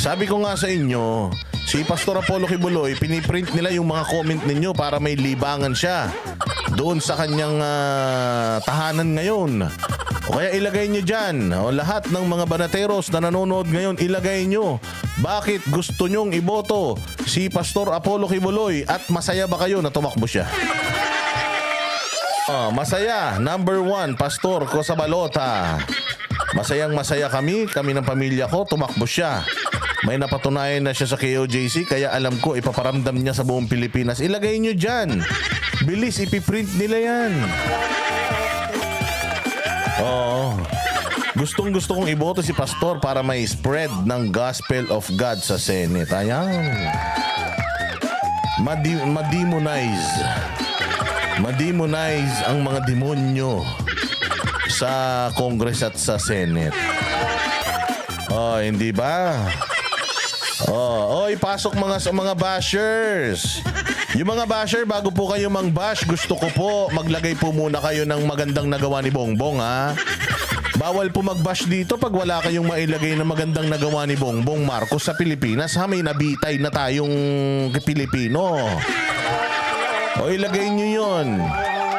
Sabi ko nga sa inyo, si Pastor Apollo Kibuloy, piniprint nila yung mga comment ninyo para may libangan siya doon sa kanyang tahanan ngayon. O kaya ilagay nyo dyan, o lahat ng mga banateros na nanonood ngayon, ilagay nyo. Bakit gusto nyong iboto si Pastor Apollo Kibuloy at masaya ba kayo na tumakbo siya? Masaya. Number 1, Pastor ko sa balota. Masayang masaya kami ng pamilya ko, tumakbo siya. May napatunayan na siya sa KOJC, kaya alam ko ipaparamdam niya sa buong Pilipinas. Ilagay nyo dyan. Bilis, ipiprint nila yan. Gustong-gusto kong iboto si Pastor para may spread ng Gospel of God sa Senate. Ayan. Mademonize ang mga demonyo sa Congress at sa Senate. Hindi ba? Ipasok mga bashers. Yung mga basher, bago po kayo mang-bash, gusto ko po maglagay po muna kayo ng magandang nagawa ni Bongbong, ha? Bawal po mag-bash dito pag wala kayong mailagay na magandang nagawa ni Bongbong Marcos sa Pilipinas, ha? May nabitay na tayong Pilipino. Ilagay nyo yun.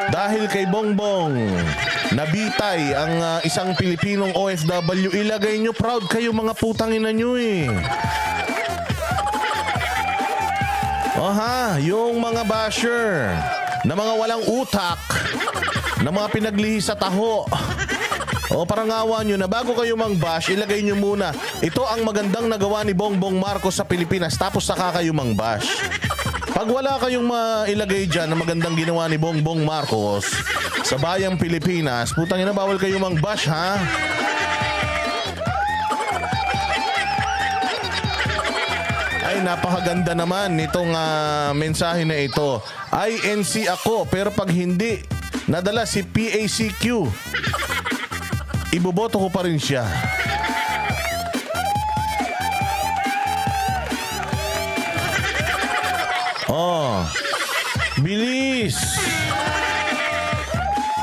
Dahil kay Bongbong nabitay ang isang Pilipinong OFW, ilagay nyo, proud kayo mga putang ina nyo eh. Yung mga basher na mga walang utak, na mga pinaglihi sa taho. Parangawan nyo na bago kayo mang-bash, ilagay nyo muna, ito ang magandang nagawa ni Bongbong Marcos sa Pilipinas, tapos saka kayo mang-bash. Pag wala kayong mailagay dyan na magandang ginawa ni Bongbong Marcos sa bayang Pilipinas, putang ina, bawal kayo mang-bash, ha? Ay, napakaganda naman nitong mensahe na ito. INC ako, pero pag hindi nadala si PACQ, iboboto ko pa rin siya. Bilis!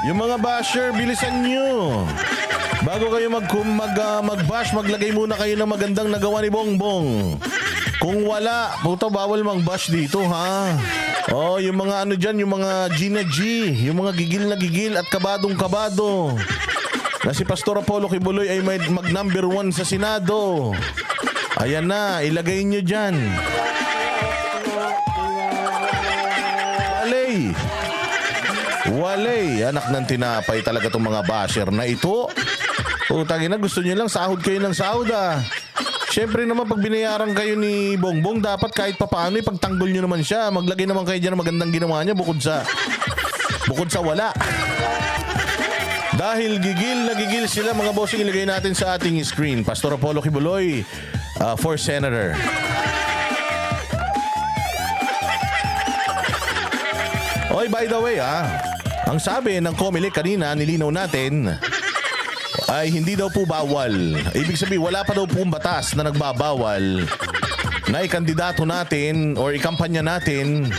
Yung mga basher, bilisan nyo. Bago kayo mag-bash, maglagay muna kayo ng magandang nagawa ni Bongbong. Kung wala, puto, bawal mang-bash dito, ha? Yung mga dyan, yung mga Gina G, yung mga gigil na gigil at kabadong-kabado. Na si Pastor Apollo Kibuloy ay mag-number 1 sa Senado. Ayan na, ilagay nyo dyan. Walay, anak ng tinapay talaga itong mga basher na ito. Utangin na, gusto nyo lang sahod kayo ng sahod, ah. Siyempre naman, pag binayaran kayo ni Bongbong, dapat kahit papaano ipagtanggol nyo naman siya. Maglagay naman kayo dyan ng magandang ginawa niya bukod sa wala. Dahil gigil na gigil sila, mga bossing, ilagay natin sa ating screen. Pastor Apollo Kibuloy for Senator. By the way, ang sabi ng COMELEC kanina, nilinaw natin, ay hindi daw po bawal. Ibig sabihin, wala pa daw pong batas na nagbabawal na ikandidato natin or ikampanya natin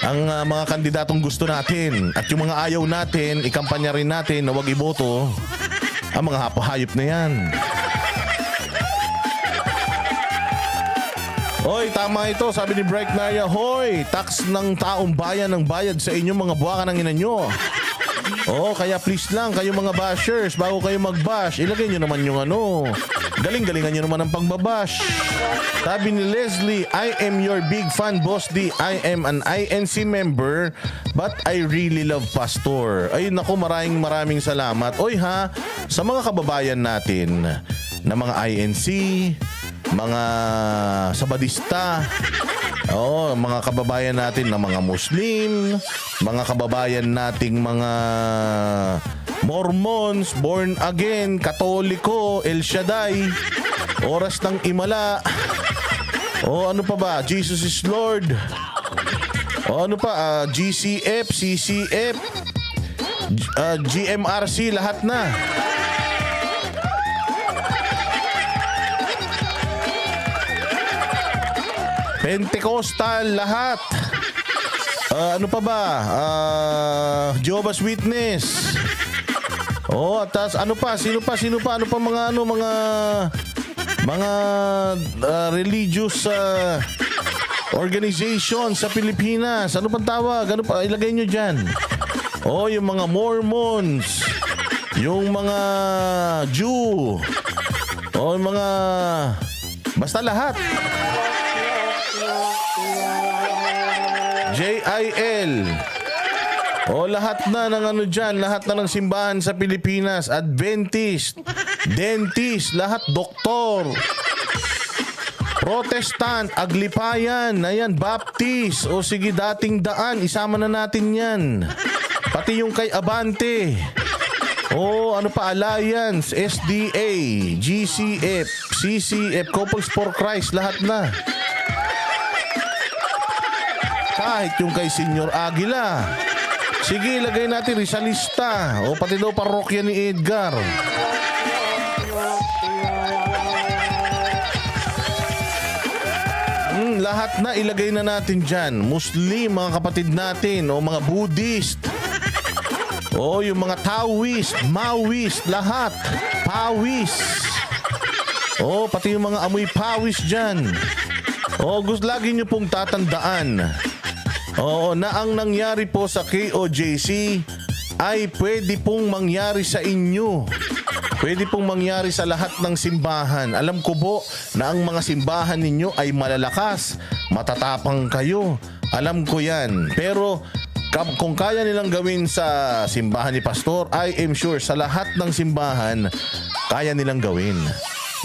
ang mga kandidatong gusto natin. At yung mga ayaw natin, ikampanya rin natin na wag iboto ang mga hayop na yan. Tama ito. Sabi ni Bright Maria, tax ng taong bayan ang bayad sa inyong mga buwakan ng ina nyo. Kaya please lang, kayo mga bashers, bago kayo mag-bash, ilagay nyo naman yung galing-galingan nyo naman ang pangbabash. Sabi ni Leslie, I am your big fan, Boss D. I am an INC member, but I really love Pastor. Ay, naku, maraming salamat. Sa mga kababayan natin na mga INC, mga Sabadista, mga kababayan natin na mga Muslim, mga kababayan nating mga Mormons, Born Again, Katoliko, El Shaddai, Oras ng Imala, ano pa ba? Jesus is Lord. Ano pa? GCF, CCF, GMRC, lahat na. Pentecostal, lahat. Ano pa ba? Jehovah's Witness. At ano pa? Sino pa? Ano pa mga mga religious organization sa Pilipinas. Ano pang tawag? Ano pa? Ilagay nyo dyan. Yung mga Mormons, yung mga Jew, yung mga... Basta lahat. JIL. Lahat na ng ano dyan, lahat na ng simbahan sa Pilipinas, Adventist, dentist, lahat doktor, Protestant, Aglipayan, ayan, Baptist, sige, dating daan, isama na natin yan. Pati yung kay Abante. Ano pa, Alliance, SDA, GCF, CCF, Couples for Christ, lahat na. Kahit yung kay Senior Aguila. Sige, lagay natin Rizalista. Pati daw parokya ni Edgar. Lahat na ilagay na natin dyan. Muslim, mga kapatid natin, mga Buddhist. Yung mga Taoist, Maoist, lahat. Pawis. Pati yung mga amoy pawis dyan. Lagi nyo pong tatandaan. Na ang nangyari po sa KOJC ay pwede pong mangyari sa inyo. Pwede pong mangyari sa lahat ng simbahan. Alam ko po na ang mga simbahan ninyo ay malalakas, matatapang kayo. Alam ko yan. Pero kung kaya nilang gawin sa simbahan ni Pastor, I am sure sa lahat ng simbahan, kaya nilang gawin.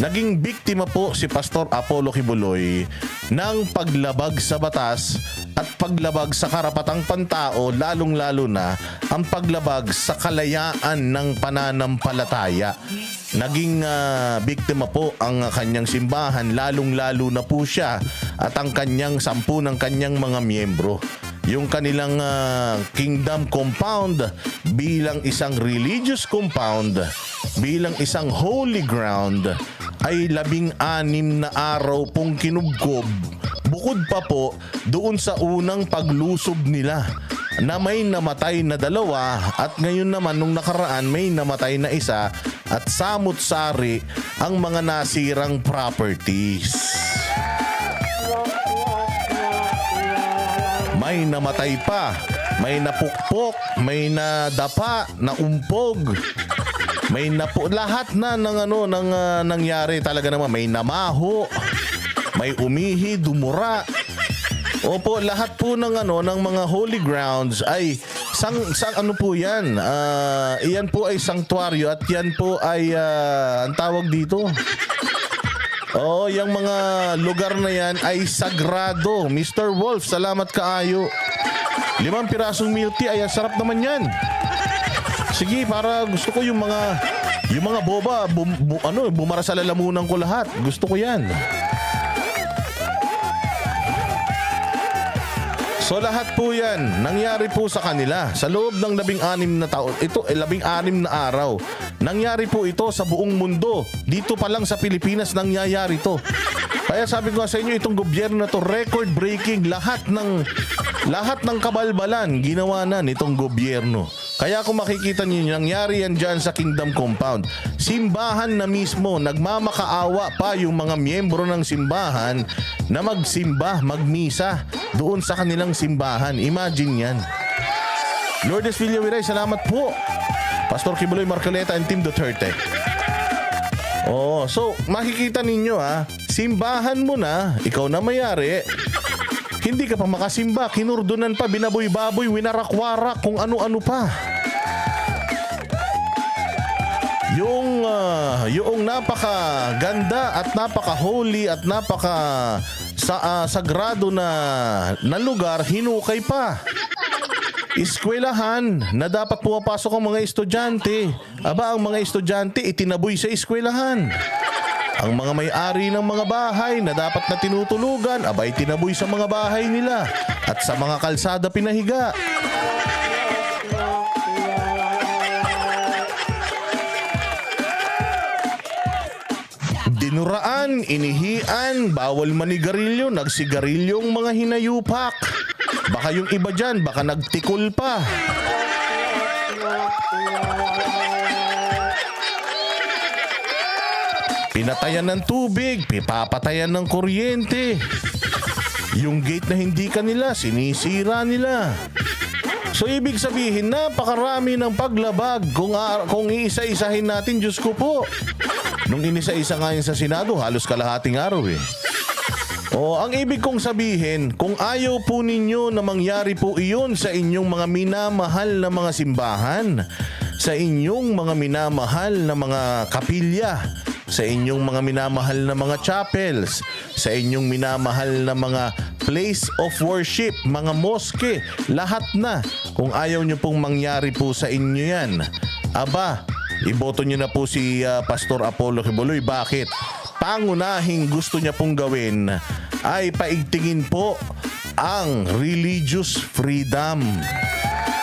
Naging biktima po si Pastor Apollo Kibuloy ng paglabag sa batas at paglabag sa karapatang pantao, lalong-lalo na ang paglabag sa kalayaan ng pananampalataya. Naging biktima po ang kanyang simbahan, lalong-lalo na po siya at ang kanyang 10 ng kanyang mga miyembro. Yung kanilang kingdom compound bilang isang religious compound, bilang isang holy ground, ay 16 na araw pong kinubkob. Bukod pa po doon sa unang paglusob nila na may namatay na 2 at ngayon naman nung nakaraan may namatay na 1 at samut-sari ang mga nasirang properties. May namatay pa, may napukpok, may nadapa, naumpog. May lahat na ng nangyari talaga naman. May namaho, may umihi, dumura. Lahat po ng ng mga holy grounds ay ano po 'yan? Iyan po ay sanctuaryo at 'yan po ay ang tawag dito. Yung mga lugar na 'yan ay sagrado. Mr. Wolf, salamat kaayo. 5 pirasong milk tea, ay sarap naman 'yan. Sige, para gusto ko yung mga boba, bumara sa lalamunan ko lahat. Gusto ko yan. So lahat po yan, nangyari po sa kanila sa loob ng 16 na taon. Ito, 16 na araw. Nangyari po ito sa buong mundo. Dito pa lang sa Pilipinas nangyayari to. Kaya sabi ko sa inyo, itong gobyerno na to, record-breaking, lahat ng kabalbalan ginawa na nitong gobyerno. Kaya kung makikita niyo, nangyari yan dyan sa Kingdom Compound. Simbahan na mismo, nagmamakaawa pa yung mga miyembro ng simbahan na magsimba, magmisa doon sa kanilang simbahan. Imagine yan. Lourdes Villaviray, salamat po. Pastor Kibuloy Marcoleta and Team Duterte. So makikita ninyo simbahan mo na, ikaw na mayari. Hindi ka pa makasimba, kinurdunan pa, binaboy-baboy, winarak-warak, kung ano-ano pa. Yung napakaganda at napaka-holy at sagrado na lugar, hinukay pa. Eskwelahan na dapat pumapasok ang mga estudyante. Ang mga estudyante itinaboy sa eskwelahan. Ang mga may-ari ng mga bahay na dapat na tinutulugan, tinaboy sa mga bahay nila at sa mga kalsada pinahiga. Dinuraan, inihian, bawal manigarilyo, nagsigarilyong mga hinayupak. Baka yung iba dyan, baka nagtikol pa. pinatayan ng tubig, pipapatayan ng kuryente. Yung gate na hindi kanila, sinisira nila. So ibig sabihin, napakarami ng paglabag kung iisa-isahin natin, Diyos ko po. Nung inisa-isa nga yun sa Senado, halos kalahating araw eh. O, ang ibig kong sabihin, kung ayaw po ninyo na mangyari po iyon sa inyong mga minamahal na mga simbahan, sa inyong mga minamahal na mga kapilya, sa inyong mga minamahal na mga chapels, sa inyong minamahal na mga place of worship, mga moske, lahat na. Kung ayaw nyo pong mangyari po sa inyo yan, aba, iboto nyo na po si Pastor Apollo Quiboloy. Bakit? Pangunahing gusto niya pong gawin ay paigtingin po ang religious freedom.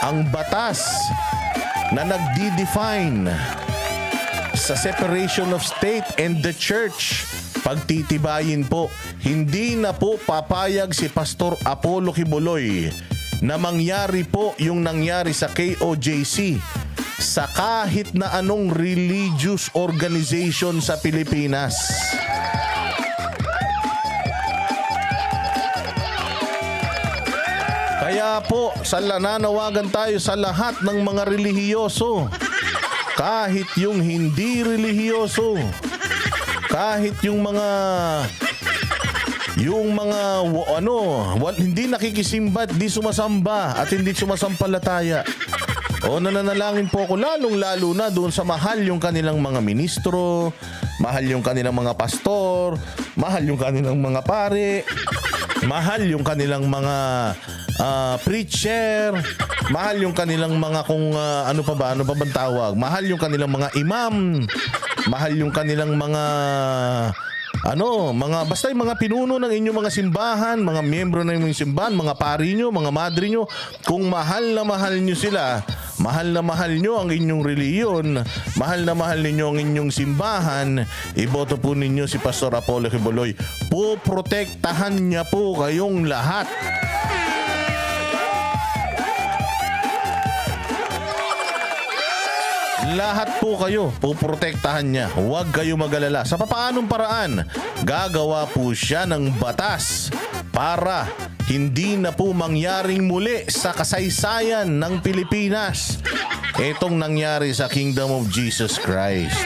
Ang batas na nagdi-define sa separation of state and the church. Pagtitibayin po, hindi na po papayag si Pastor Apollo Quiboloy na mangyari po yung nangyari sa KOJC sa kahit na anong religious organization sa Pilipinas. Kaya po, nananawagan tayo sa lahat ng mga relihiyoso. Kahit yung hindi relihiyoso. Kahit yung mga hindi nakikisimba, di sumasamba at hindi sumasampalataya. O nananalangin po ako lalong-lalo na doon sa mahal yung kanilang mga ministro, mahal yung kanilang mga pastor, mahal yung kanilang mga pare, mahal yung kanilang mga preacher, mahal yung kanilang mga ano pa bang tawag, mahal yung kanilang mga imam, mahal yung kanilang mga basta yung mga pinuno ng inyong mga simbahan, mga miyembro ng inyong simbahan, mga pari nyo, mga madre nyo, kung mahal na mahal nyo sila, mahal na mahal nyo ang inyong reliyon, mahal na mahal ninyo ang inyong simbahan, iboto po ninyo si Pastor Apollo Quiboloy. Poprotektahan niya po kayong lahat. Lahat po kayo, puprotektahan niya. Huwag kayo mag-alala. Sa papaanong paraan, gagawa po siya ng batas para hindi na po mangyaring muli sa kasaysayan ng Pilipinas itong nangyari sa Kingdom of Jesus Christ.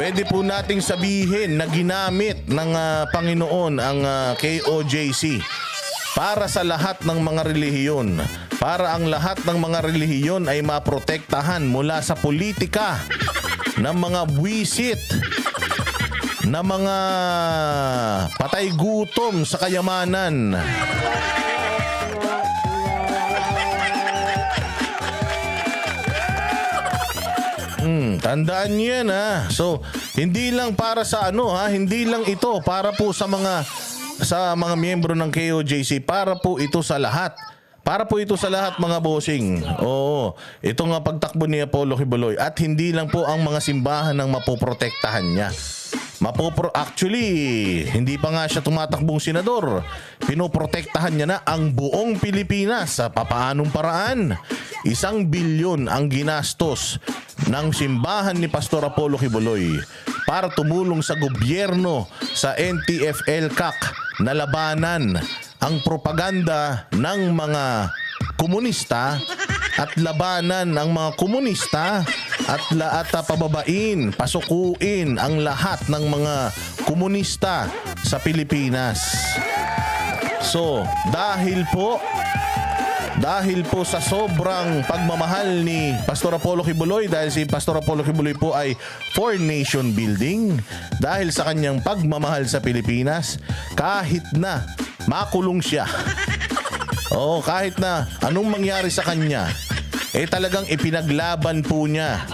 Pwede po nating sabihin na ginamit ng Panginoon ang KOJC para sa lahat ng mga relihiyon, para ang lahat ng mga relihiyon ay maprotektahan mula sa politika ng mga buwisit, na mga patay gutom sa kayamanan. Tandaan niyo yan ha. So, hindi lang para sa hindi lang ito para po sa mga miyembro ng KOJC, para po ito sa lahat. Para po ito sa lahat mga bossing. Oo, ito nga pagtakbo ni Apollo Quiboloy. At hindi lang po ang mga simbahan ang mapoprotektahan niya. Actually, hindi pa nga siya tumatakbong senador. Pinoprotektahan niya na ang buong Pilipinas. Sa papaanong paraan? 1 bilyon ang ginastos ng simbahan ni Pastor Apollo Quiboloy para tumulong sa gobyerno, sa NTF-ELCAC na labanan ang propaganda ng mga komunista at labanan ng mga komunista at pababain, pasukuin ang lahat ng mga komunista sa Pilipinas. So, dahil po sa sobrang pagmamahal ni Pastor Apollo Quiboloy, dahil si Pastor Apollo Quiboloy po ay for nation building, dahil sa kanyang pagmamahal sa Pilipinas, kahit na makulong siya, kahit na anong mangyari sa kanya, talagang ipinaglaban po niya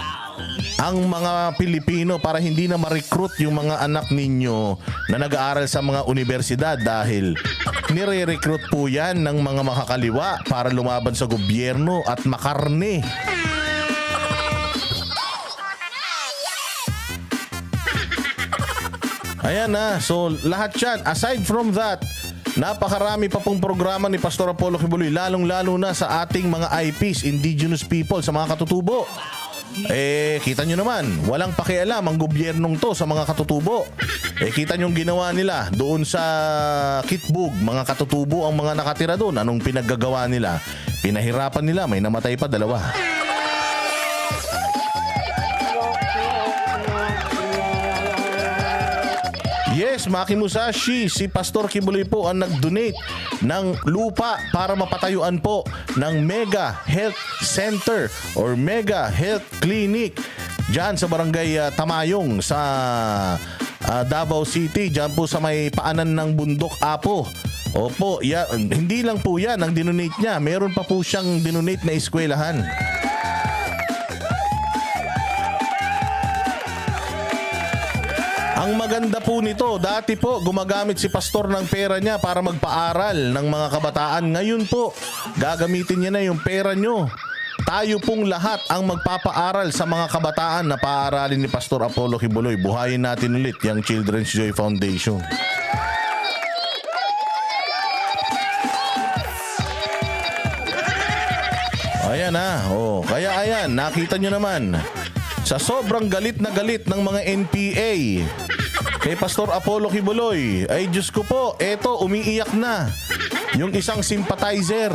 ang mga Pilipino para hindi na ma-recruit yung mga anak ninyo na nag-aaral sa mga universidad, dahil nire-recruit po yan ng mga makakaliwa para lumaban sa gobyerno at makarne. Ayan na. So lahat yan. Aside from that, Napakarami pa pong programa ni Pastor Apollo Kibuloy, lalong-lalo na sa ating mga IPs, indigenous people, sa mga katutubo. Kita nyo naman, walang pakialam ang gobyernong to sa mga katutubo. Kita nyo yung ginawa nila doon sa Kitbug, mga katutubo ang mga nakatira doon. Anong pinaggagawa nila? Pinahirapan nila, may namatay pa 2. Yes, Maki Musashi, si Pastor Kibuloy po ang nag-donate ng lupa para mapatayuan po ng Mega Health Center or Mega Health Clinic dyan sa barangay Tamayong sa Davao City, dyan po sa may paanan ng Bundok Apo. Opo, hindi lang po yan ang dinonate niya, meron pa po siyang dinonate na eskwelahan. Ang maganda po nito, dati po gumagamit si pastor ng pera niya para magpaaral ng mga kabataan. Ngayon po, gagamitin niya na yung pera nyo. Tayo pong lahat ang magpapaaral sa mga kabataan na paaralin ni Pastor Apollo Kibuloy. Buhayin natin ulit yung Children's Joy Foundation. Ayan na. Kaya ayan, nakita nyo naman. Sa sobrang galit na galit ng mga NPA kay Pastor Apollo Kibuloy, ay Diyos ko po, eto umiiyak na yung isang sympathizer.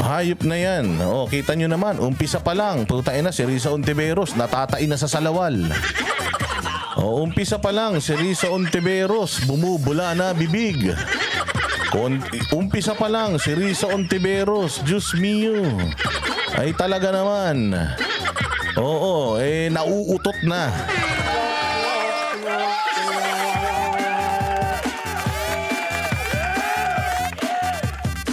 Hayop na yan. Kita nyo naman, umpisa pa lang, putain na si Risa Ontiveros, natatain na sa salawal. Umpisa pa lang, si Risa Ontiveros, bumubula na bibig. Umpisa pa lang, si Risa Ontiveros, Diyos mio. Ay talaga naman. Nauutot na.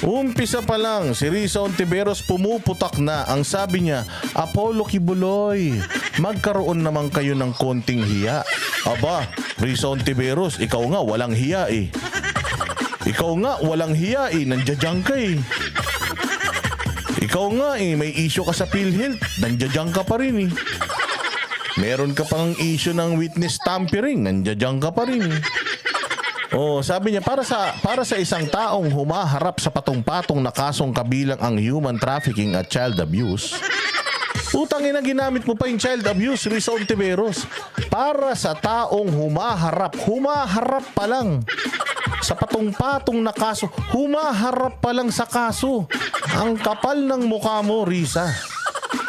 Umpisa pa lang, si Risa Ontiveros pumuputak na. Ang sabi niya, Apollo Kibuloy, magkaroon naman kayo ng konting hiya. Aba, Risa Ontiveros, ikaw nga walang hiya eh. Ikaw nga walang hiya eh, nandiyan ka eh. Ikaw nga eh, may issue ka sa PhilHealth, nandiyan ka pa rin eh. Meron ka pang issue ng witness tampering, nandiyan ka pa rin eh. Sabi niya, para sa isang taong humaharap sa patong-patong na kasong kabilang ang human trafficking at child abuse, utangin na ginamit mo pa yung child abuse, Risa Ontiveros. Para sa taong humaharap pa lang sa patong-patong na kaso, humaharap pa lang sa kaso. Ang kapal ng mukha mo, Risa.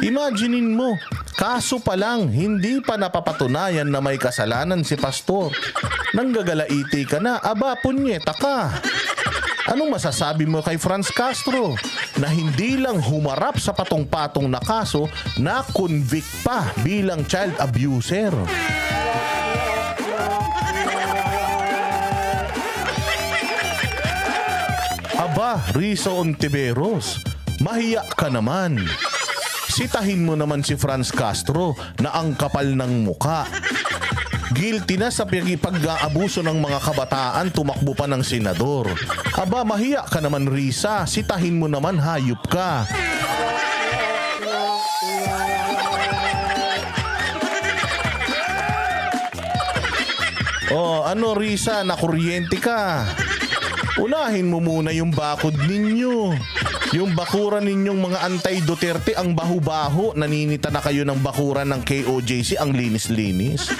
Imaginein mo, kaso pa lang, hindi pa napapatunayan na may kasalanan si pastor. Nanggagalaiti ka na, aba, punyeta ka. Anong masasabi mo kay Franz Castro na hindi lang humarap sa patong-patong na kaso, na convict pa bilang child abuser? Aba, Risa Ontiveros, mahiya ka naman. Sitahin mo naman si Franz Castro na ang kapal ng muka. Guilty na sa pag-aabuso ng mga kabataan, tumakbo pa ng senador. Aba, mahiya ka naman, Risa. Sitahin mo naman, hayop ka. Risa, nakuryente ka. Unahin mo muna yung bakod ninyo. Yung bakuran ninyong mga anti-Duterte, ang baho-baho. Naninita na kayo ng bakuran ng KOJC, ang linis-linis.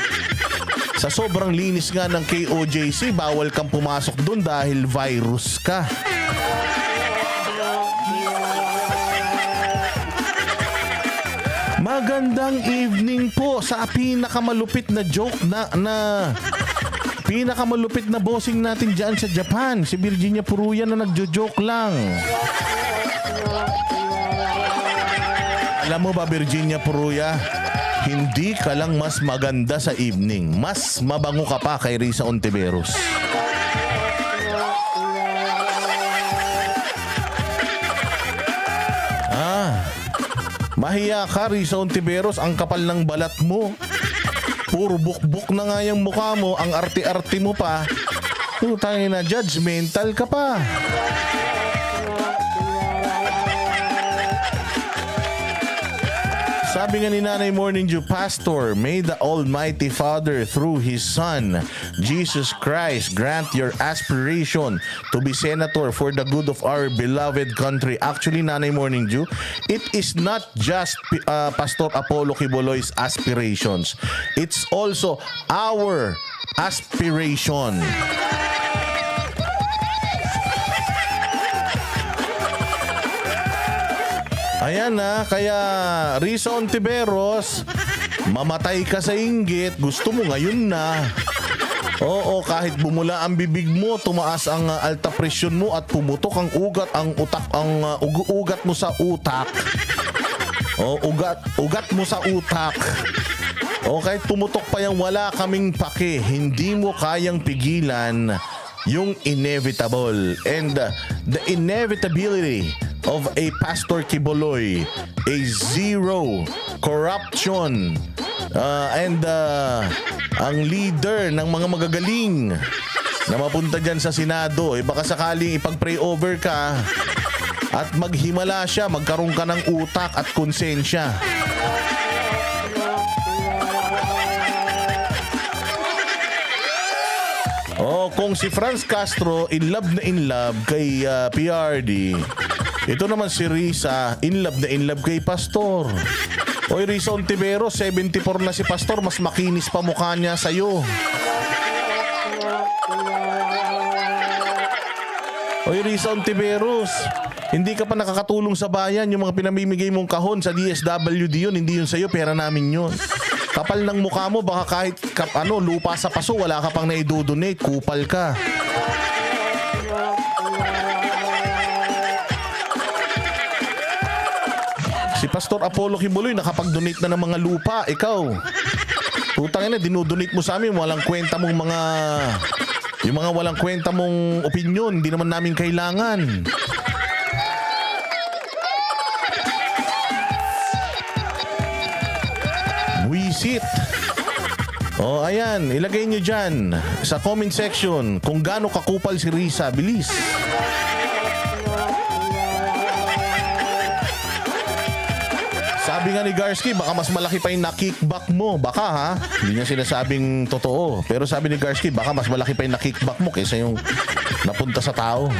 Sa sobrang linis nga ng KOJC, bawal kang pumasok doon dahil virus ka. Magandang evening po sa pinakamalupit na joke na pinakamalupit na bossing natin dyan sa Japan, si Virginia Puruya na nagjo-joke lang. Alam mo ba, Virginia Puruya, hindi ka lang mas maganda sa evening. Mas mabango ka pa kay Risa Ontiveros. Mahiya ka, Risa Ontiveros, ang kapal ng balat mo. Puro bukbuk na nga yung mukha mo, ang arte-arte mo pa. Putangin na, judgmental ka pa. Sabi nga ni Nanay Morning Dew, Pastor, may the Almighty Father through His Son, Jesus Christ, grant your aspiration to be senator for the good of our beloved country. Actually, Nanay Morning Dew, it is not just Pastor Apollo Quiboloy's aspirations. It's also our aspiration. Ayan na, kaya Risa Ontiveros, mamatay ka sa inggit, gusto mo ngayon na. Oo, kahit bumula ang bibig mo, tumaas ang alta presyon mo at pumutok ang ugat, ugat mo sa utak. O, ugat mo sa utak. O, kahit pumutok pa yan, wala kaming pake. Hindi mo kayang pigilan yung inevitable. And the inevitability of a Pastor Quiboloy, a zero corruption, and ang leader ng mga magagaling na mapunta dyan sa Senado, baka sakaling ipag-pray over ka at maghimala siya, magkaroon ka ng utak at konsensya. Oh, kung si Franz Castro in love kay PRD, ito naman si Risa in love kay Pastor. Oy, Risa Ontiveros, 74 na si Pastor, mas makinis pa mukha niya sa'yo. Oy, Risa Ontiveros, hindi ka pa nakakatulong sa bayan. Yung mga pinamimigay mong kahon sa DSWD yun, hindi yun sa'yo, pera namin yun. Kapal ng mukha mo, baka kahit lupa sa paso, wala ka pang naidodonate, kupal ka. Si Pastor Apollo Quiboloy nakapag-donate na ng mga lupa, ikaw. Putang ina, dinodonate mo sa amin, walang kwenta mong yung mga walang kwenta mong opinion, hindi naman namin kailangan. Wisit. O, ayan, ilagay nyo dyan sa comment section kung gaano kakupal si Risa. Bilis. Sabi nga ni Garski, baka mas malaki pa yung na-kickback mo. Baka ha? Hindi niya sinasabing totoo. Pero sabi ni Garski, baka mas malaki pa yung na-kickback mo kaysa yung napunta sa tao.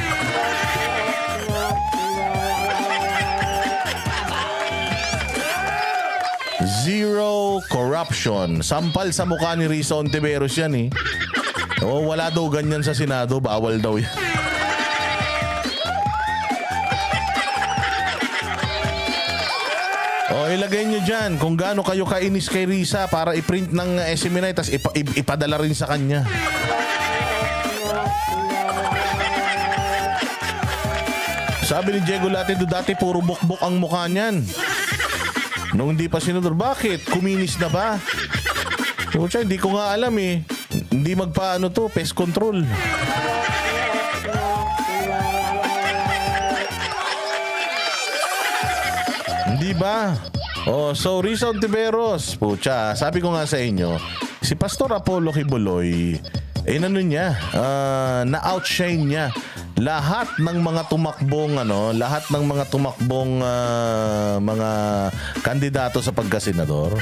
Zero corruption. Sampal sa mukha ni Risa Ontiveros yan eh. Oo, wala daw ganyan sa Senado. Bawal daw yan. O, ilagay nyo dyan kung gaano kayo kainis kay Risa para i-print ng SMNI tas ipadala rin sa kanya. Sabi ni Diego Latido, dati puro bukbok ang mukha niyan. Nung hindi pa senador, bakit? Kuminis na ba? Hindi ko nga alam eh. Hindi magpaano to, pest control. Hindi ba? Oh, so Risa Ontiveros, pucha, sabi ko nga sa inyo, si Pastor Apollo Quiboloy, na-outshine niya lahat ng mga tumakbong mga kandidato sa pagkasenador.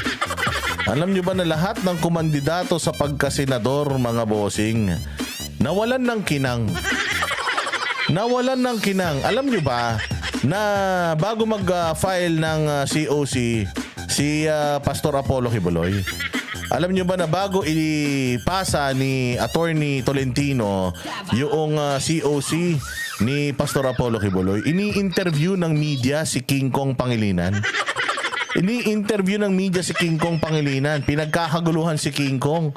Alam niyo ba na lahat ng kumandidato sa pagkasenador, mga bossing, nawalan ng kinang. Alam niyo ba na bago mag-file ng COC si Pastor Apollo Quiboloy, alam niyo ba na bago ipasa ni Attorney Tolentino yung COC ni Pastor Apollo Quiboloy, ini-interview ng media si King Kong Pangilinan. Pinagkakaguluhan si King Kong.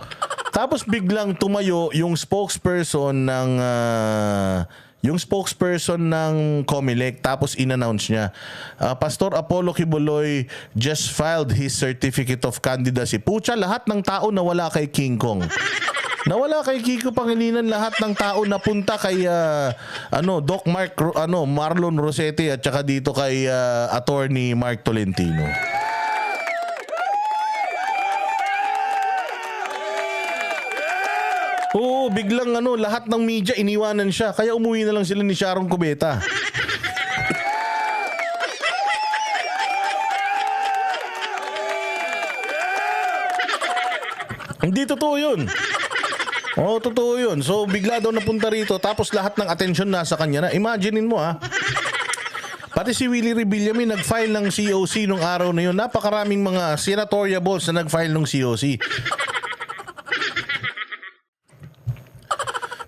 Tapos biglang tumayo yung spokesperson ng COMELEC, tapos in-announce niya, Pastor Apollo Quiboloy just filed his certificate of candidacy. Pucha, lahat ng tao nawala kay King Kong. Nawala kay Kiko Pangilinan, lahat ng tao napunta kay Doc Marlon Rosete at saka dito kay Attorney Mark Tolentino. Oo, biglang lahat ng media iniwanan siya. Kaya umuwi na lang sila ni Sharon Cubeta. Hindi totoo yun. Oo, totoo yun. So, bigla daw napunta rito, tapos lahat ng atensyon nasa kanya na. Imaginein mo pati si Willie Rebillame nag-file ng COC nung araw na yun. Napakaraming mga senatorial balls na nag-file ng COC.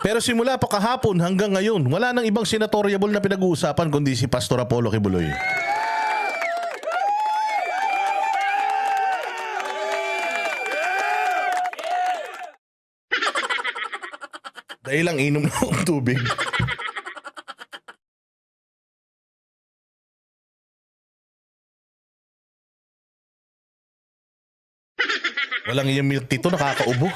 Pero simula pa kahapon hanggang ngayon, wala nang ibang senatorial ball na pinag-uusapan kundi si Pastor Apollo Kibuloy. Dahil lang inom ng tubig. Walang iyong milk tea to, nakakaubo.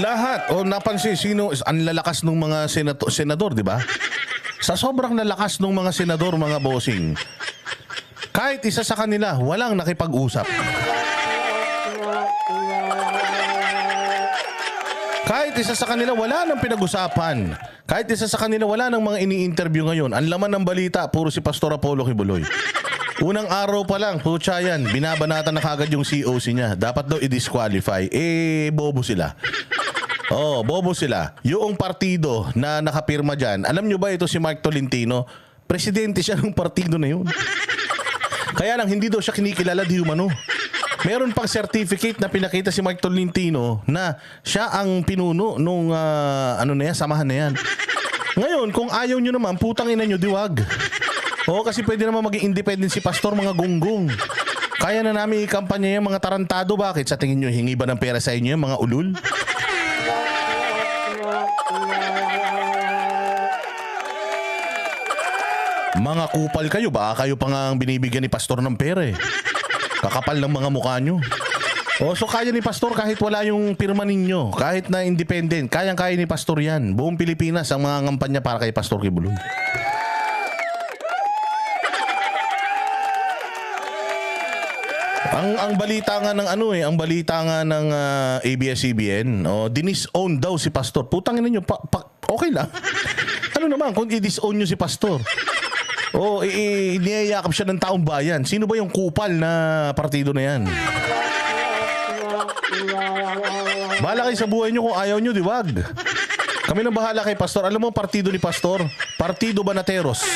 Lahat. O napansin, sino ang lalakas ng mga senador, di ba? Sa sobrang lalakas ng mga senador, mga bossing, kahit isa sa kanila, walang nakipag-usap. Kahit isa sa kanila, wala nang pinag-usapan. Kahit isa sa kanila, wala nang mga ini-interview ngayon. Ang laman ng balita, puro si Pastor Apollo Kibuloy. Unang araw pa lang, putya yan, binabanatan na kagad yung COC niya. Dapat daw i-disqualify. Bobo sila. Bobo sila. Yung partido na nakapirma dyan, alam nyo ba ito si Mark Tolentino? Presidente siya ng partido na yun. Kaya lang, hindi daw siya kinikilala di umano. Meron pang certificate na pinakita si Mark Tolentino na siya ang pinuno nung samahan na yan. Ngayon, kung ayaw nyo naman, putang ina nyo, diwag. Kasi pwede naman maging independent si Pastor, mga gunggong. Kaya na namin ikampanya yung mga tarantado. Bakit? Sa tingin nyo, hingi ba ng pera sa inyo yung mga ulul? Mga kupal kayo, baka kayo pa nga ang binibigyan ni Pastor ng pera eh. Kakapal ng mga mukha nyo. So kaya ni Pastor kahit wala yung pirma ninyo, kahit na independent, kayang-kaya ni Pastor yan. Buong Pilipinas ang mga ngampanya para kay Pastor Kibuloy. Ang balita nga ng ang balita nga ng ABS-CBN, dinis-own daw si Pastor. Putang ina nyo, okay lang. Ano naman kung i-disown nyo si Pastor? Niyayakap siya ng taong bayan. Sino ba yung kupal na partido na yan? Bahala kayo sa buhay nyo kung ayaw nyo, diwag. Kami nang bahala kay Pastor. Alam mo, partido ni Pastor? Partido Banateros.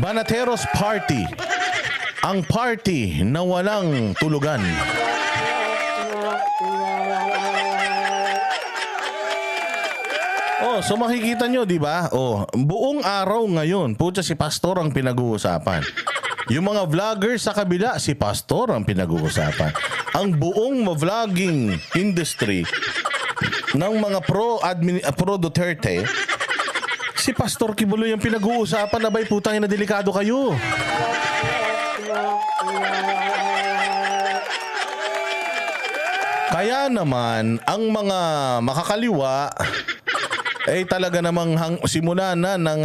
Banateros Party. Ang party na walang tulugan. So makikita nyo, di ba? Buong araw ngayon, putya si Pastor ang pinag-uusapan. Yung mga vlogger sa kabila, si Pastor ang pinag-uusapan. Ang buong vlogging industry ng mga pro Duterte, si Pastor Kibuloy ang pinag-uusapan. Abay, putang ina, delikado kayo. Kaya naman, ang mga makakaliwa talaga namang simula na ng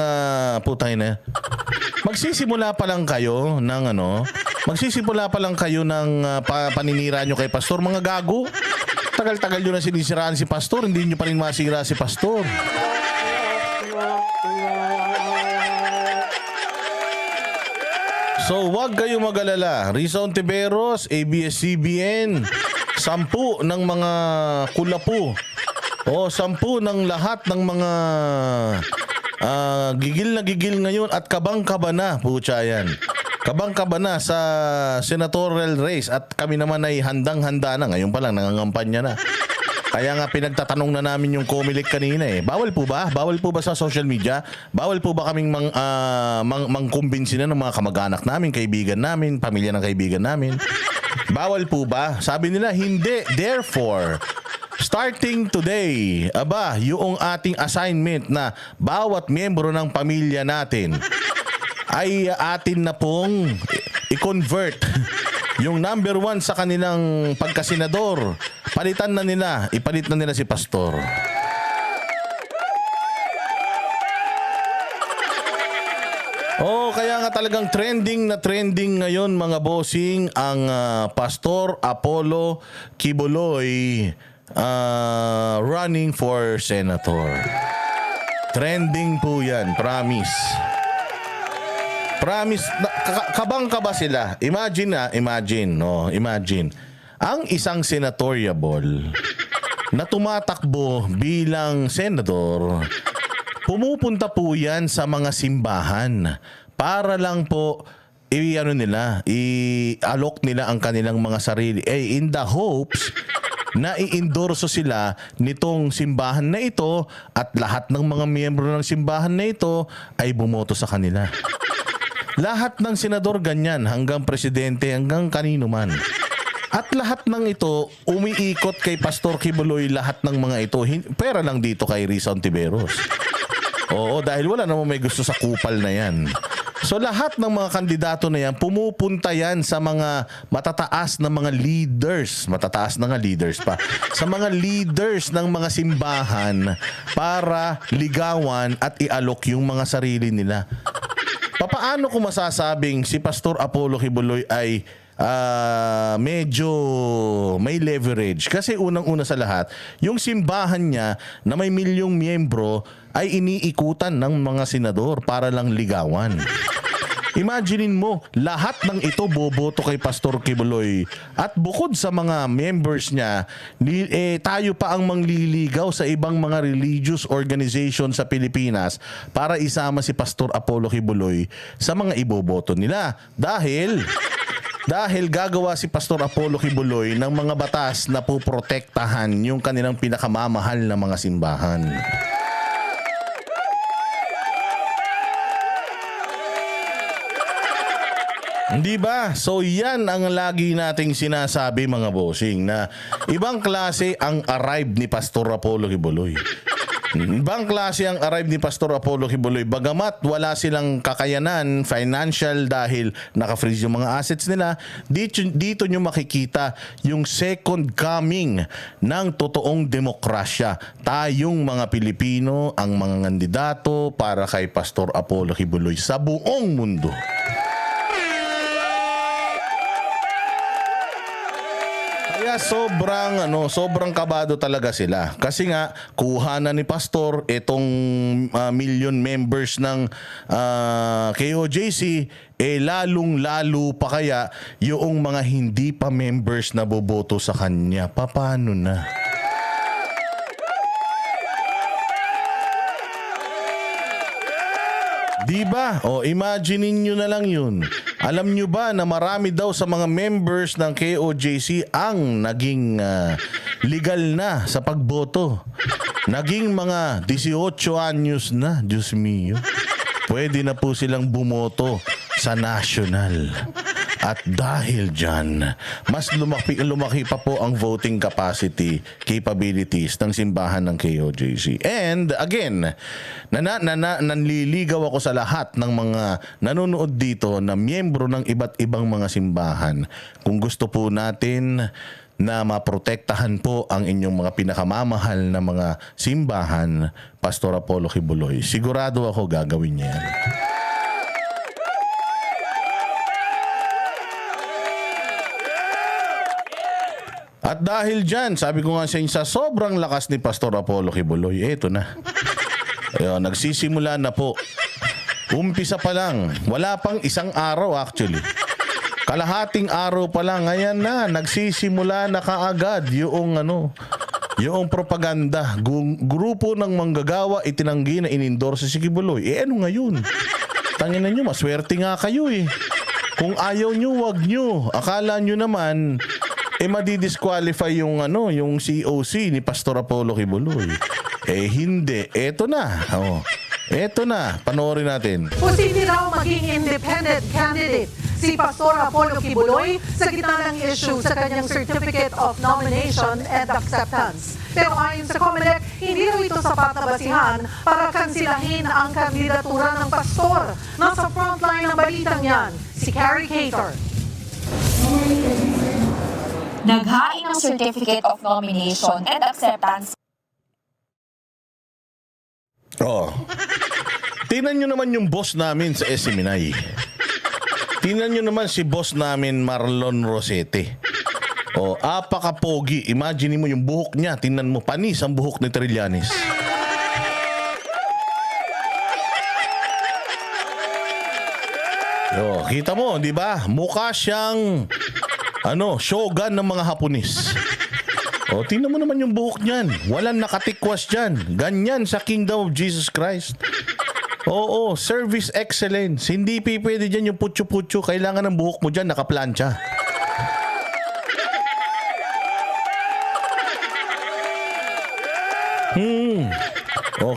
putay na. Magsisimula pa lang kayo ng magsisimula pa lang kayo ng paninira nyo kay Pastor, mga gago. Tagal-tagal nyo na sinisiraan si Pastor, hindi nyo pa rin masira si Pastor. So wag kayong mag-alala. Risa Ontiveros, ABS-CBN, 10 ng mga kulapo. 10 ng lahat ng mga gigil ngayon at kabang-kaba na, putya yan. Kabang-kaba na sa senatorial race at kami naman ay handang-handa na. Ngayon pa lang, nangangampanya na. Kaya nga pinagtatanong na namin yung Comelec kanina eh. Bawal po ba? Bawal po ba sa social media? Bawal po ba kaming mangkumbinsi na ng mga kamag-anak namin, kaibigan namin, pamilya ng kaibigan namin? Bawal po ba? Sabi nila, hindi. Therefore, starting today, yung ating assignment na bawat miyembro ng pamilya natin ay atin na pong i-convert yung number 1 sa kanilang pagkasenador. Ipalit na nila si Pastor. Kaya nga talagang trending ngayon, mga bossing, ang Pastor Apollo Kibuloy running for senator. Trending po yan, promise. Promise, kabang-kaba sila. Imagine. Ang isang senatoriable na tumatakbo bilang senador, pumupunta po yan sa mga simbahan para lang po i-alok nila ang kanilang mga sarili. In the hopes na i-endorso sila nitong simbahan na ito at lahat ng mga miyembro ng simbahan na ito ay bumoto sa kanila. Lahat ng senador ganyan, hanggang presidente, hanggang kanino man. At lahat ng ito, umiikot kay Pastor Kibuloy, lahat ng mga ito. Pera lang dito kay Risa Ontiveros. Oo, dahil wala namang may gusto sa kupal na yan. So lahat ng mga kandidato na yan, pumupunta yan sa mga matataas na mga leaders. Matataas na nga leaders pa. Sa mga leaders ng mga simbahan para ligawan at ialok yung mga sarili nila. Papaano ko masasabing si Pastor Apollo Kibuloy ay medyo may leverage? Kasi unang-una sa lahat, yung simbahan niya na may milyong miyembro ay iniikutan ng mga senador para lang ligawan. Imaginein mo, lahat ng ito boboto kay Pastor Kibuloy. At bukod sa mga members niya, tayo pa ang mangliligaw sa ibang mga religious organization sa Pilipinas para isama si Pastor Apollo Kibuloy sa mga iboboto nila. Dahil gagawa si Pastor Apollo Kibuloy ng mga batas na puprotektahan yung kanilang pinakamamahal na mga simbahan. Hindi ba? So yan ang lagi nating sinasabi, mga bossing, na ibang klase ang arrive ni Pastor Apollo Kibuloy. Ibang klase ang arrive ni Pastor Apollo Kibuloy. Bagamat wala silang kakayanan financial dahil naka-freeze yung mga assets nila, dito nyo makikita yung second coming ng totoong demokrasya. Tayong mga Pilipino ang mga kandidato para kay Pastor Apollo Kibuloy sa buong mundo. Kaya sobrang kabado talaga sila. Kasi nga, kuha na ni Pastor itong million members ng KOJC, lalong-lalo pa kaya yung mga hindi pa members na boboto sa kanya. Paano na? Diba? Imaginein nyo na lang yun. Alam nyo ba na marami daw sa mga members ng KOJC ang naging legal na sa pagboto? Naging mga 18 anyos na, Diyos mio. Pwede na po silang bumoto sa national. At dahil dyan, mas lumaki pa po ang voting capacity, capabilities ng simbahan ng KOJC. And again, nanliligaw ako sa lahat ng mga nanonood dito na miyembro ng iba't ibang mga simbahan. Kung gusto po natin na maprotektahan po ang inyong mga pinakamamahal na mga simbahan, Pastor Apollo Kibuloy, sigurado ako gagawin niya yan. At dahil dyan, sabi ko nga sa inyo, sa sobrang lakas ni Pastor Apollo Kibuloy, eto na. Ayun, nagsisimula na po. Umpisa pa lang. Wala pang isang araw actually. Kalahating araw pa lang. Ayan na, nagsisimula na kaagad yung propaganda. Grupo ng manggagawa itinanggi na inendorse si Kibuloy. Ano ngayon? Tanginan nyo, maswerte nga kayo eh. Kung ayaw nyo, wag nyo. Akala nyo naman madidisqualify yung COC ni Pastor Apollo Kibuloy. Hindi. Eto na. Eto na. Panoorin natin. Posible raw maging independent candidate si Pastor Apollo Kibuloy sa gitna ng issue sa kanyang Certificate of Nomination and Acceptance. Pero ayon sa COMELEC, hindi raw ito sapat na basihan para kansilahin ang kandidatura ng pastor. Nasa frontline ng balitang yan, si Carrie Cater. Naghain ng Certificate of Nomination and Acceptance. Tingnan nyo naman yung boss namin sa SMNI. Tingnan nyo naman si boss namin, Marlon Rosete. Apaka-pogi. Imagine mo yung buhok niya. Tingnan mo, panis ang buhok ni Trillanes. Kita mo, di ba? Mukha siyang shogun ng mga Hapones. Tingnan mo naman yung buhok niyan. Walang nakatikwas dyan. Ganyan sa Kingdom of Jesus Christ. Oo, service excellence. Hindi pwede dyan yung putyo-putyo. Kailangan ng buhok mo dyan nakaplansya.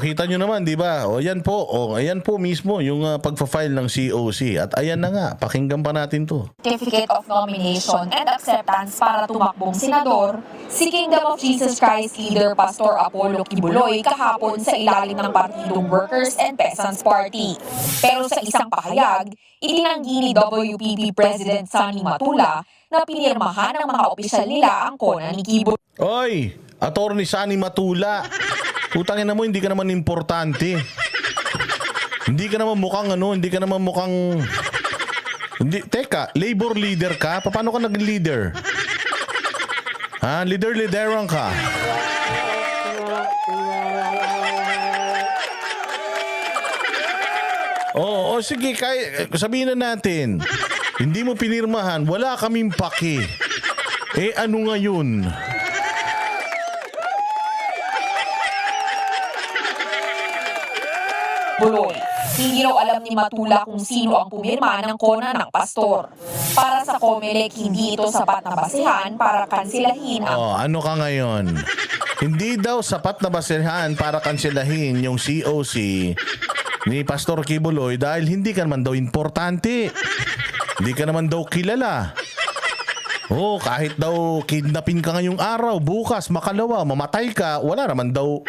Kita nyo naman, di ba? Ayan po mismo yung pagpa-file ng COC. At ayan na nga, pakinggan pa natin to. Certificate of Nomination and Acceptance para tumakbong senador, si Kingdom of Jesus Christ leader Pastor Apollo Kibuloy kahapon sa ilalim ng Partidong Workers and Peasants Party. Pero sa isang pahayag, itinanggi ni WPP President Sani Matula na pinirmahan ng mga opisyal nila ang kona ni Kibuloy. Oy, Attorney Sani Matula. Putangin na mo, hindi ka naman importante. Hindi ka naman mukhang teka, labor leader ka? Paano ka nag-leader? Lideran ka. Sige, sabihin na natin. Hindi mo pinirmahan, wala kaming paki. Ano ngayon? Buloy. Hindi raw alam ni Matula kung sino ang pumirma ng kona ng pastor. Para sa COMELEC, hindi ito sapat na basehan para kansilahin ang... Ano ka ngayon? Hindi daw sapat na basehan para kansilahin yung COC ni Pastor Kibuloy dahil hindi ka naman daw importante. Hindi ka naman daw kilala. Kahit daw kidnapin ka ngayong araw, bukas, makalawa, mamatay ka, wala naman daw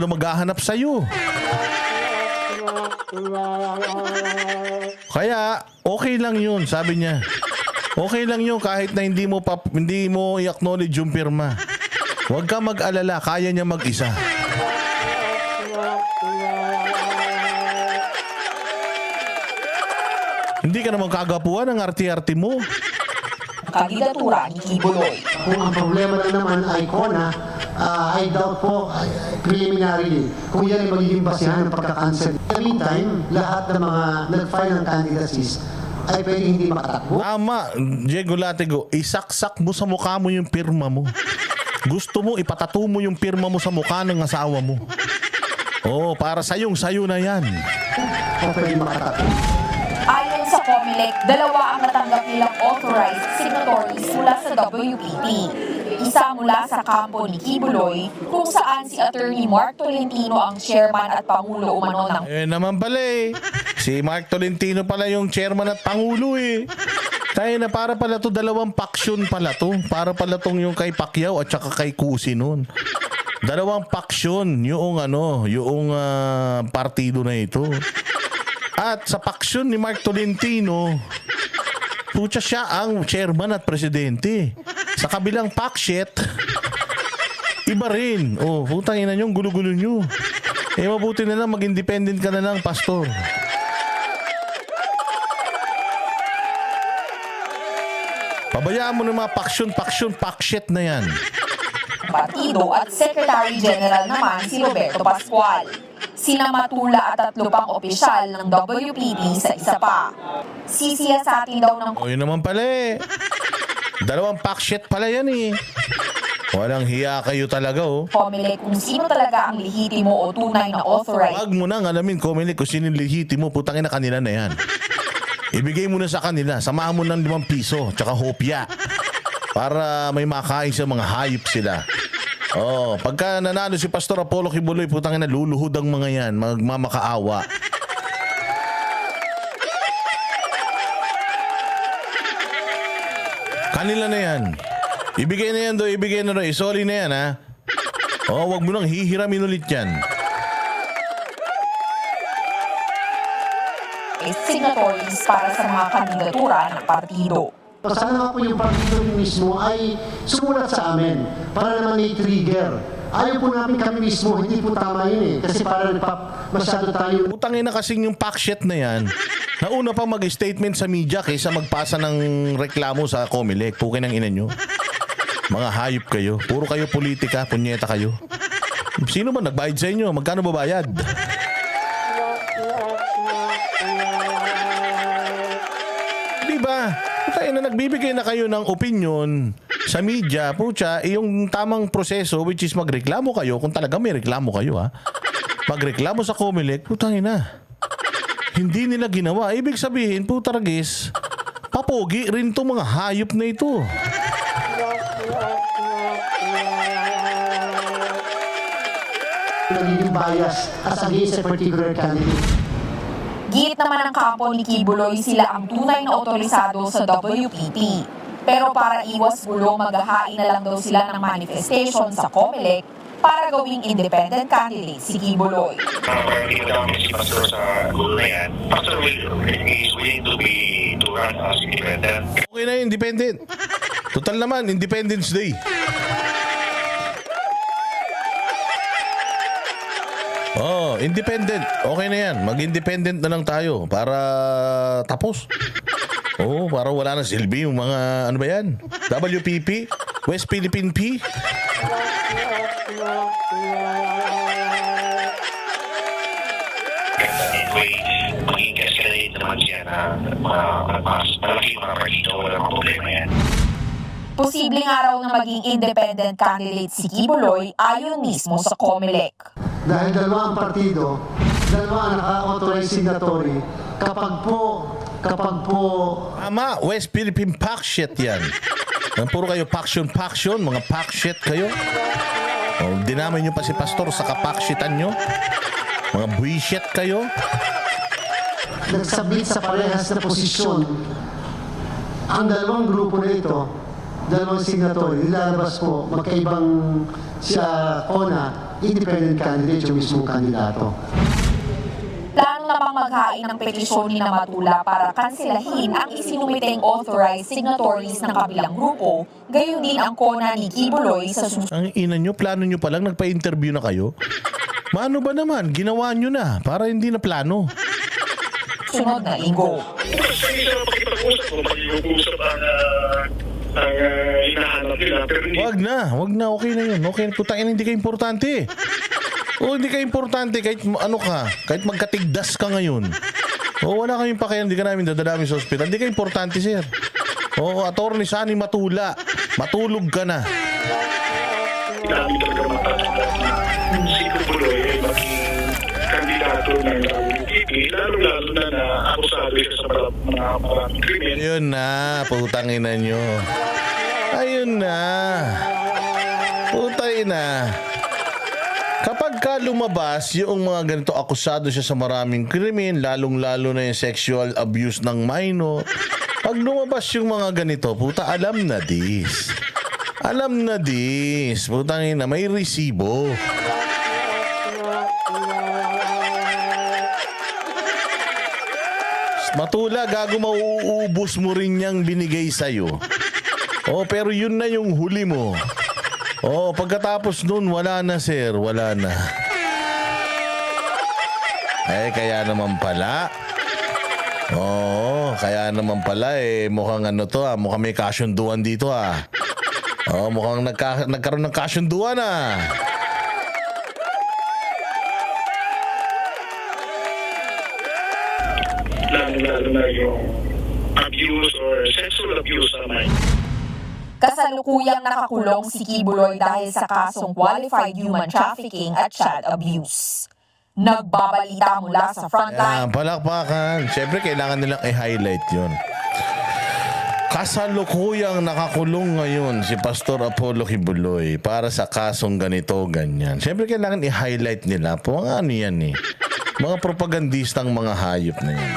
maghahanap sa'yo. Kaya okay lang yun, sabi niya. Okay lang yun kahit na hindi mo i-acknowledge yung pirma. Huwag ka mag-alala, kaya niya mag-isa. Hindi ka naman kagapuan ng arte-arte mo. Kandidatura ni Kibuloy. Kung ang problema na naman ay kona, I doubt po, preliminarily, kung yan ay magiging basihan ng pagkakancel. In the meantime, lahat ng mga nag-file ng candidacies ay pwede hindi makatakbo. Tama, Diego Latego, isaksak mo sa mukha mo yung pirma mo. Gusto mo, ipatato mo yung pirma mo sa mukha ng asawa mo. Para sayo na yan. O pwede makatakbo. Ayon sa COMELEC, 2 ang natanggap nilang authorized signatories mula sa WPP. Isa mula sa kampo ni Kibuloy, kung saan si Attorney Mark Tolentino ang chairman at pangulo umano ng... Naman pala si Mark Tolentino pala yung chairman at pangulo Tayo na para pala to, 2 paksyon pala to. Para pala tong yung kay Pacquiao at saka kay Cusi nun. 2 paksyon yung partido na ito. At sa paksyon ni Mark Tolentino, siya ang chairman at presidente. Sa kabilang paksyet, iba rin. Putang ina nyo, gulo-gulo nyo. Mabuti na lang, mag-independent ka na lang, pastor. Pabayaan mo na mga paksyet na yan. Partido at Secretary General naman si Roberto Pascual. Sina Matula at 3 pang opisyal ng WPP sa isa pa. Sisiyasatin daw ng... Yun naman pala 2 paksyet pala yan Walang hiya kayo talaga COMELEC kung sino talaga ang lehitimo o tunay na authorized. Wag mo nang alamin, COMELEC, kung sino lehitimo, putangin na kanila na yan. Ibigay mo na sa kanila, samahan mo ng 5 piso, tsaka hopya. Para may makain sa mga hayop sila. Pagka nanalo si Pastor Apollo Kibuloy, putangin na luluhod ang mga yan, magmamakaawa. Kanila na yan. Ibigay na yan ibigay na rin. Sorry na yan wag mo nang hihiramin ulit yan. Signatories para sa mga kandidatura ng partido. Sana nga po yung partido mismo ay sumulat sa amin para naman may trigger. Ayaw po namin kami mismo, hindi po tama yun Kasi para masyado tayo... Putangin na kasing yung paksyet na yan. Nauna pa mag-statement sa media kaysa magpasa ng reklamo sa COMELEC. Pukin ang ina nyo. Mga hayop kayo. Puro kayo politika, punyeta kayo. Sino ba nagbayad sa inyo? Magkano babayad? ba? Tayo na nagbibigay na kayo ng opinion sa media, pucha, yung tamang proseso which is magreklamo kayo kung talaga may reklamo kayo ha. Magreklamo sa Comelec, putangin na. Hindi nila ginawa. Ibig sabihin, putaragis, papogi rin itong mga hayop na ito. Nagiging bias as against a particular candidate. Giit naman ng kampo ni Kibuloy sila ang tunay na otorisado sa WPP. Pero para iwas gulo, maghahain na lang daw sila ng manifestation sa Comelec para gawing independent candidate si Kibuloy. Hindi ko namin si Pastor sa goal na yan. Pastor is willing to run as independent. Okay na yun, independent. Total naman, Independence Day. Oh, independent. Okay na yan. Mag-independent na lang tayo para tapos. Oh, para wala na silbi yung mga, ano ba yan? WPP? West Philippine P? Anyway, maging escalate naman siya na mas malaki mga partido. Wala mga problema yan. Posibleng araw na maging independent candidate si Kibuloy ayon mismo sa Comelec. Dahil dalawa ang partido, dalawa ang naka-authorized signatory, kapag po Tama, West Philippine pack shit yan. Puro kayo faction, mga pack shit kayo. Oh, dinamay nyo pa si Pastor sa kapakshitan nyo. Mga bullshit kayo. nagsabit sa parehas na posisyon, ang dalawang grupo na ito, dalawang signatory, nilalabas po magkaibang siya CONA, independent candidate yung mismong kandidato. Plano namang maghain ng petisyon ni Matula para kansilahin ang isinumiteng authorized signatories ng kabilang grupo, gayon din ang CONA ni Kibuloy sa susunod. Ang ina nyo, plano nyo palang nagpa-interview na kayo? Maano ba naman? Ginawa nyo na para hindi na plano. Na linggo. Sa isa pakipag-usap kung mag-iusap ang hinahanap nila. Pero hindi. Wag na, okay na yun. Okay, putangin, hindi ka importante. O hindi ka importante kahit ano ka, kahit magkatigdas ka ngayon. O wala kaming pakialam, hindi ka namin dadalawin sa ospital. Hindi ka importante, sir. O Attorney Sani Matula, matulog ka na. Namin talaga matatanggap na si Kubuloy ay maging kandidato ng WPP, lalo-lalo na akusado siya sa mga maraming krimen. Ayun na, putangin na nyo. Ayun na. Putay na. Kapag ka lumabas yung mga ganito, akusado siya sa maraming krimen, lalong-lalo na yung sexual abuse ng minor. Pag lumabas yung mga ganito, puta, alam na this. Alam na this. Putangin na, may resibo. Matula, gago, mauubos mo rin niyang binigay sa'yo. Oh, pero yun na yung huli mo. Oh, pagkatapos nun, wala na, sir. Wala na. Eh, kaya naman pala. Oo, kaya naman pala mukhang ano to mukhang may kasyunduan dito Oh, mukhang nagkaroon ng kasyunduan Lalo-lalo na yung abuse or sexual abuse sa minor. Kasalukuyang nakakulong si Kibuloy dahil sa kasong qualified human trafficking at child abuse. Nagbabalita mula sa frontline. Palakpakan. Siyempre, kailangan nilang i-highlight yun. Kasalukuyang nakakulong ngayon si Pastor Apollo Kibuloy para sa kasong ganito, ganyan. Siyempre, kailangan i-highlight nila po. Mga ano yan Mga propagandistang mga hayop na yan.